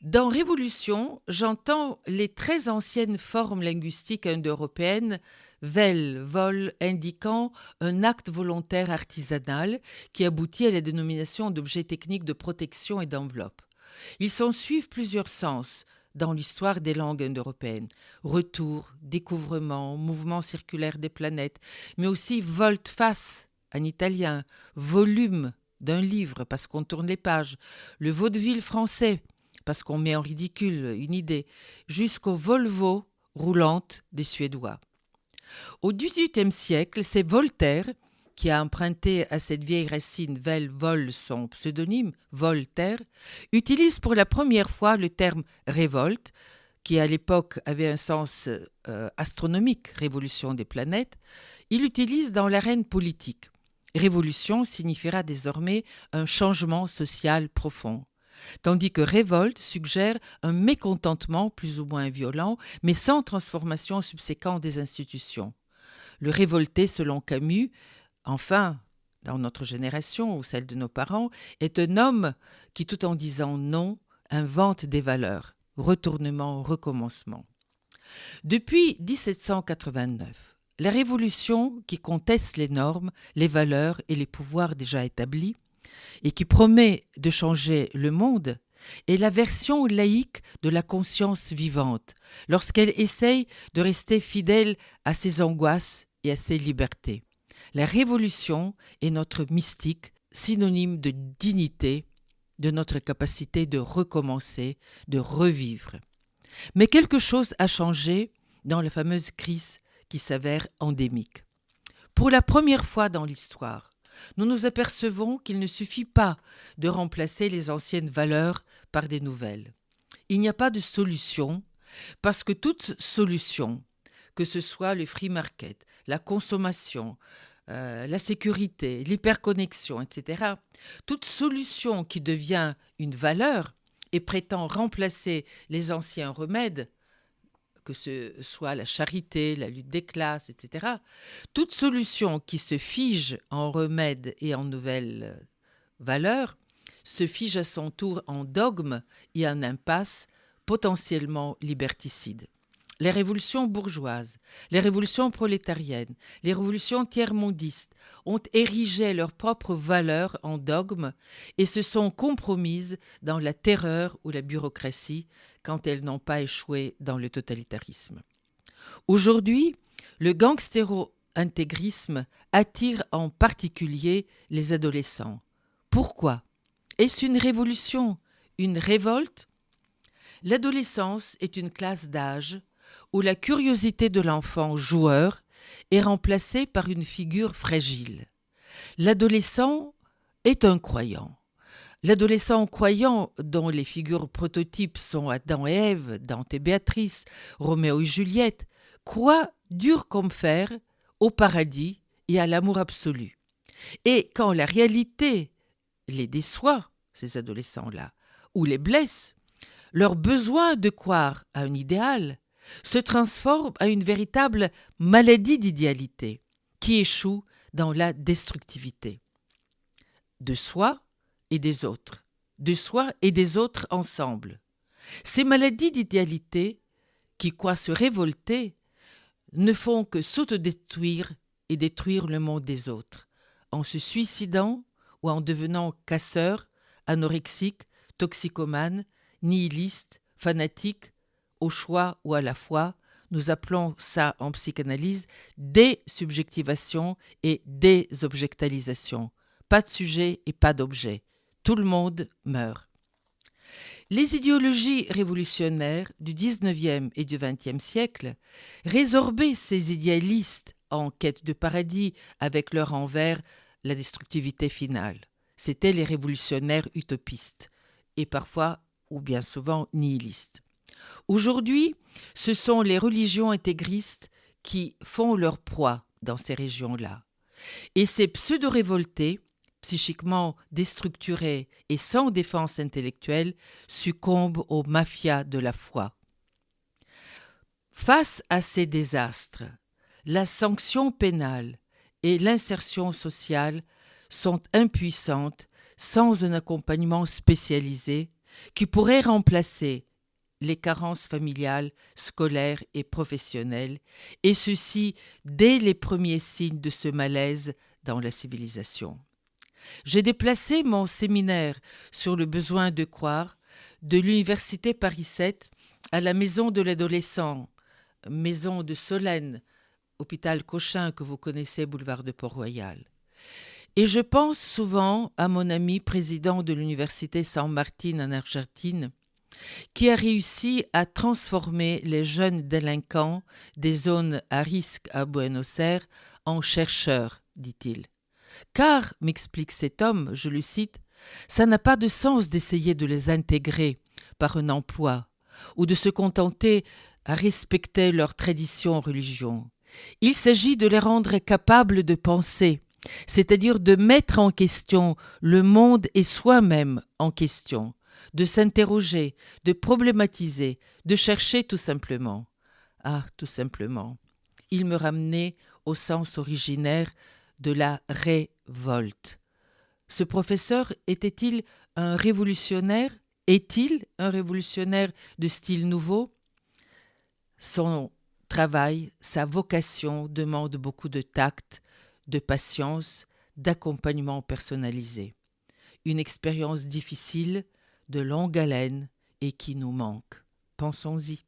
Dans révolution, j'entends les très anciennes formes linguistiques indo-européennes, vel, vol, indiquant un acte volontaire artisanal qui aboutit à la dénomination d'objets techniques de protection et d'enveloppe. Il s'ensuivent plusieurs sens dans l'histoire des langues indo-européennes. Retour, découvrement, mouvement circulaire des planètes, mais aussi volte-face en italien, volume d'un livre parce qu'on tourne les pages, le vaudeville français parce qu'on met en ridicule une idée, jusqu'au Volvo roulante des Suédois. Au XVIIIe siècle, c'est Voltaire qui a emprunté à cette vieille racine vol son pseudonyme, Voltaire, utilise pour la première fois le terme révolte, qui à l'époque avait un sens astronomique, révolution des planètes, il l'utilise dans l'arène politique. Révolution signifiera désormais un changement social profond. Tandis que révolte suggère un mécontentement plus ou moins violent, mais sans transformation subséquente des institutions. Le révolté, selon Camus, enfin, dans notre génération ou celle de nos parents, est un homme qui, tout en disant non, invente des valeurs. Retournement, recommencement. Depuis 1789, la révolution qui conteste les normes, les valeurs et les pouvoirs déjà établis et qui promet de changer le monde est la version laïque de la conscience vivante, lorsqu'elle essaye de rester fidèle à ses angoisses et à ses libertés. La révolution est notre mystique, synonyme de dignité, de notre capacité de recommencer, de revivre. Mais quelque chose a changé dans la fameuse crise qui s'avère endémique. Pour la première fois dans l'histoire, nous nous apercevons qu'il ne suffit pas de remplacer les anciennes valeurs par des nouvelles. Il n'y a pas de solution, parce que toute solution, que ce soit le free market, la consommation, la sécurité, l'hyperconnexion, etc., toute solution qui devient une valeur et prétend remplacer les anciens remèdes, que ce soit la charité, la lutte des classes, etc., toute solution qui se fige en remède et en nouvelles valeurs se fige à son tour en dogme et en impasse potentiellement liberticides. Les révolutions bourgeoises, les révolutions prolétariennes, les révolutions tiers-mondistes ont érigé leurs propres valeurs en dogmes et se sont compromises dans la terreur ou la bureaucratie quand elles n'ont pas échoué dans le totalitarisme. Aujourd'hui, le gangstéro-intégrisme attire en particulier les adolescents. Pourquoi ? Est-ce une révolution, une révolte ? L'adolescence est une classe d'âge où la curiosité de l'enfant joueur est remplacée par une figure fragile. L'adolescent est un croyant. L'adolescent croyant, dont les figures prototypes sont Adam et Ève, Dante et Béatrice, Roméo et Juliette, croit dur comme fer au paradis et à l'amour absolu. Et quand la réalité les déçoit, ces adolescents-là, ou les blesse, leur besoin de croire à un idéal se transforme en une véritable maladie d'idéalité qui échoue dans la destructivité. De soi et des autres, de soi et des autres ensemble. Ces maladies d'idéalité qui croient se révolter ne font que s'autodétruire et détruire le monde des autres, en se suicidant ou en devenant casseurs, anorexiques, toxicomanes, nihilistes, fanatiques, au choix ou à la fois. Nous appelons ça en psychanalyse désubjectivation et désobjectalisation. Pas de sujet et pas d'objet. Tout le monde meurt. Les idéologies révolutionnaires du XIXe et du XXe siècle résorbaient ces idéalistes en quête de paradis avec leur envers la destructivité finale. C'étaient les révolutionnaires utopistes et parfois ou bien souvent nihilistes. Aujourd'hui, ce sont les religions intégristes qui font leur proie dans ces régions-là. Et ces pseudo-révoltés, psychiquement déstructurés et sans défense intellectuelle, succombent aux mafias de la foi. Face à ces désastres, la sanction pénale et l'insertion sociale sont impuissantes sans un accompagnement spécialisé qui pourrait remplacer les carences familiales, scolaires et professionnelles, et ceci dès les premiers signes de ce malaise dans la civilisation. J'ai déplacé mon séminaire sur le besoin de croire de l'université Paris 7 à la maison de l'adolescent, maison de Solène, hôpital Cochin que vous connaissez, boulevard de Port-Royal. Et je pense souvent à mon ami président de l'université San Martín en Argentine, qui a réussi à transformer les jeunes délinquants des zones à risque à Buenos Aires en chercheurs, dit-il. Car, m'explique cet homme, je le cite, ça n'a pas de sens d'essayer de les intégrer par un emploi ou de se contenter à respecter leurs traditions ou religions. Il s'agit de les rendre capables de penser, c'est-à-dire de mettre en question le monde et soi-même en question, de s'interroger, de problématiser, de chercher tout simplement. Ah, tout simplement. Il me ramenait au sens originaire de la révolte. Ce professeur était-il un révolutionnaire? Est-il un révolutionnaire de style nouveau? Son travail, sa vocation demande beaucoup de tact, de patience, d'accompagnement personnalisé. Une expérience difficile, de longue haleine et qui nous manque. Pensons-y.